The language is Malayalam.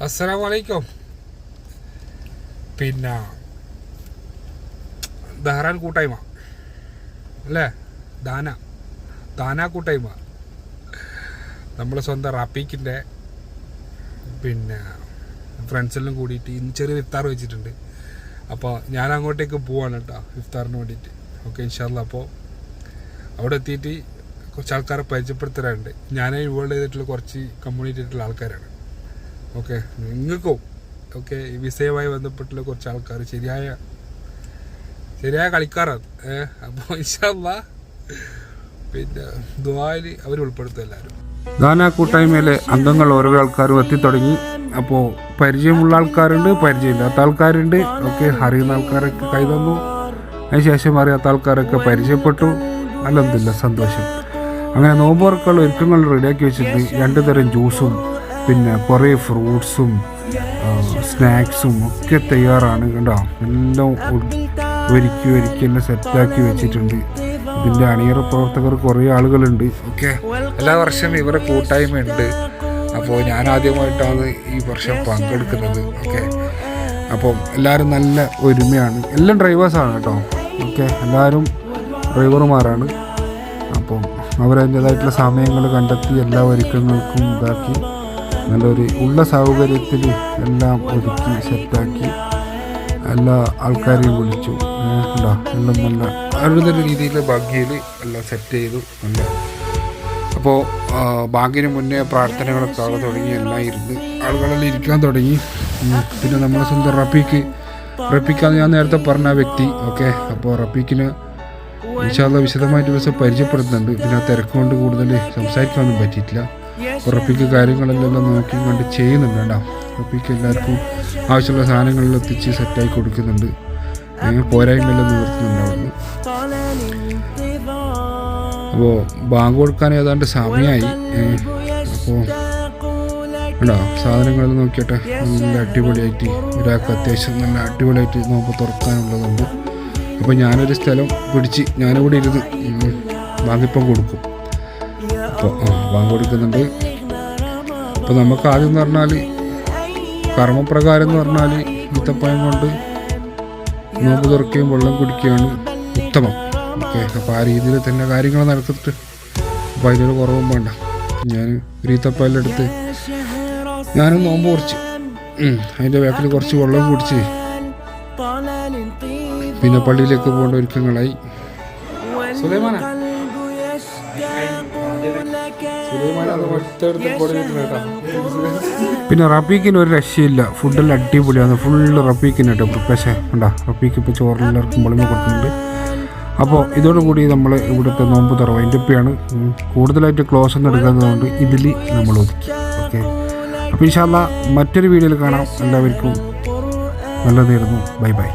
അസ്സലാമു അലൈക്കും. പിന്നെ ദഹ്റാൻ കൂട്ടായ്മ അല്ലേ, ദാന കൂട്ടായ്മ, നമ്മളെ സ്വന്തം റാപ്പീക്കിൻ്റെ പിന്നെ ഫ്രണ്ട്സെല്ലാം കൂടിയിട്ട് ഇന്ന് ചെറിയ ഇഫ്താർ വെച്ചിട്ടുണ്ട്. അപ്പോൾ ഞാൻ അങ്ങോട്ടേക്ക് പോവാണ് കേട്ടോ ഇഫ്താറിന് വേണ്ടിയിട്ട്. ഓക്കെ, ഇൻഷാല്ലാ. അപ്പോൾ അവിടെ എത്തിയിട്ട് കുറച്ച് ആൾക്കാരെ പരിചയപ്പെടുത്തരാറുണ്ട്. ഞാൻ ഇൻവോൾവ് ചെയ്തിട്ടുള്ള കുറച്ച് കമ്മ്യൂണിറ്റി ആയിട്ടുള്ള ആൾക്കാരാണ്. ഓക്കെ, നിങ്ങൾക്കും ഓക്കെ ഈ വിഷയവുമായി ബന്ധപ്പെട്ടുള്ള കുറച്ച് ആൾക്കാർ ശരിയായ കളിക്കാരാണ്. അപ്പോൾ ഇൻഷാല്ലാ പിന്നെ ദുആയിൽ അവർ ഉൾപ്പെടുത്തും എല്ലാവരും. ദാന കൂട്ടായ്മയിലെ അംഗങ്ങൾ ഓരോ ആൾക്കാരും എത്തിത്തുടങ്ങി. അപ്പോൾ പരിചയമുള്ള ആൾക്കാരുണ്ട്, പരിചയമില്ലാത്ത ആൾക്കാരുണ്ട്. ഓക്കെ, അറിയുന്ന ആൾക്കാരൊക്കെ കൈ തന്നു, അതിനുശേഷം അറിയാത്ത ആൾക്കാരൊക്കെ പരിചയപ്പെട്ടു. അൽഹംദുലില്ലാ, സന്തോഷം. അങ്ങനെ നോമ്പ് തുറക്കുള്ള ഒരുക്കങ്ങൾ റെഡിയാക്കി വെച്ചിട്ടുണ്ട്. 2 തരം ജ്യൂസും പിന്നെ കുറേ ഫ്രൂട്ട്സും സ്നാക്സും ഒക്കെ തയ്യാറാണ് കേട്ടോ. എല്ലാം ഒരുക്കി എല്ലാം സെറ്റാക്കി വെച്ചിട്ടുണ്ട്. ഇതിൻ്റെ അണിയറ പ്രവർത്തകർ കുറേ ആളുകളുണ്ട്. ഓക്കെ, എല്ലാ വർഷവും ഇവരുടെ കൂട്ടായ്മയുണ്ട്. അപ്പോൾ ഞാൻ ആദ്യമായിട്ടാണ് ഈ വർഷം പങ്കെടുക്കുന്നത്. ഓക്കെ, അപ്പം എല്ലാവരും നല്ല ഒരുമയാണ്. എല്ലാം ഡ്രൈവേഴ്സാണ് കേട്ടോ. ഓക്കെ, എല്ലാവരും ഡ്രൈവർമാരാണ്. അപ്പം അവരതിൻ്റേതായിട്ടുള്ള സമയങ്ങൾ കണ്ടെത്തി എല്ലാ ഒരുക്കങ്ങൾക്കും ഇതാക്കി നല്ലൊരു ഉള്ള സൗകര്യത്തിൽ എല്ലാം ഒതുക്കി സെറ്റാക്കി എല്ലാ ആൾക്കാരെയും വിളിച്ചു. ഉണ്ടോ, എല്ലാം നല്ല അവരുടെ രീതിയിൽ ഭാഗ്യയിൽ എല്ലാം സെറ്റ് ചെയ്തു. നല്ല അപ്പോൾ ബാങ്കിന് മുന്നേ പ്രാർത്ഥനകളൊക്കെ ആകെ തുടങ്ങി. എല്ലാം ഇരുന്ന് ആളുകളെല്ലാം ഇരിക്കാൻ തുടങ്ങി. പിന്നെ നമ്മളെ സ്വന്തം റഫീഖാന്ന് ഞാൻ നേരത്തെ പറഞ്ഞ വ്യക്തി. ഓക്കെ, അപ്പോൾ റഫീഖിന് ഇൻഷാല്ലാ വിശദമായിട്ട് ദിവസം പരിചയപ്പെടുത്തുന്നുണ്ട്. പിന്നെ ആ തിരക്കുകൊണ്ട് കൂടുതൽ സംസാരിക്കാനൊന്നും പറ്റിയിട്ടില്ല. അപ്പോൾ റഫീഖ് കാര്യങ്ങളെല്ലാം നോക്കി കണ്ട് ചെയ്യുന്നുണ്ട് കേട്ടോ. റഫീഖ് എല്ലാവർക്കും ആവശ്യമുള്ള സാധനങ്ങളെല്ലാം എത്തിച്ച് സെറ്റായി കൊടുക്കുന്നുണ്ട്. പോരായ്മയെല്ലാം നിവർത്തുന്നുണ്ടാവുന്നു. അപ്പോൾ ബാങ്ക് കൊടുക്കാൻ ഏതാണ്ട് സമയമായി. അപ്പോൾ കേട്ടോ സാധനങ്ങളെല്ലാം നോക്കിയിട്ട് നല്ല അടിപൊളിയായിട്ട് ഒരാൾക്ക് അത്യാവശ്യം നല്ല അടിപൊളിയായിട്ട് നോമ്പ് തുറക്കാനുള്ളതുണ്ട്. അപ്പോൾ ഞാനൊരു സ്ഥലം പിടിച്ച് ഞാനിവിടെ ഇരുന്ന് ബാങ്കിപ്പം കൊടുക്കും. അപ്പോൾ ബാങ്ക് കൊടുക്കുന്നുണ്ട്. അപ്പോൾ നമുക്ക് ആദ്യം എന്ന് പറഞ്ഞാൽ കർമ്മപ്രകാരം എന്ന് പറഞ്ഞാൽ ഈത്തപ്പഴം കൊണ്ട് നോമ്പ് തുറക്കുകയും വെള്ളം കുടിക്കുകയാണ് ഉത്തമം. ഓക്കെ, അപ്പോൾ ആ രീതിയിൽ തന്നെ കാര്യങ്ങൾ നടത്തിട്ട് അപ്പോൾ അതിനൊരു കുറവും വേണ്ട. ഞാൻ ഒരു ഈത്തപ്പഴം എടുത്ത് ഞാനും നോമ്പ് കുറിച്ച് അതിൻ്റെ ബാക്കിൽ കുറച്ച് വെള്ളം കുടിച്ച് പിന്നെ പള്ളിയിലേക്ക് പോകേണ്ട ഒരുക്കങ്ങളായി. പിന്നെ റഫീഖിന് ഒരു രക്ഷയില്ല, ഫുഡെല്ലാം അടിപൊളിയാണ്. ഫുള്ള് റഫീഖിന് കേട്ടോ പ്രിപ്പറേഷൻ ഉണ്ടാ. റഫീഖ് ഇപ്പോൾ ചോറെല്ലാവർക്കും വെളിമ കൊടുക്കുന്നുണ്ട്. അപ്പോൾ ഇതോടുകൂടി നമ്മൾ ഇവിടുത്തെ നോമ്പ് തുറ വൈൻഡപ്പാണ്. കൂടുതലായിട്ട് ക്ലോസ് ഒന്നും എടുക്കാത്തതുകൊണ്ട് ഇതിൽ നമ്മൾ ഒതുക്കി. ഓക്കെ, അപ്പോൾ ഇൻഷാല്ലാ മറ്റൊരു വീഡിയോയിൽ കാണാം. എല്ലാവർക്കും നല്ലതായിരുന്നു. Bye bye.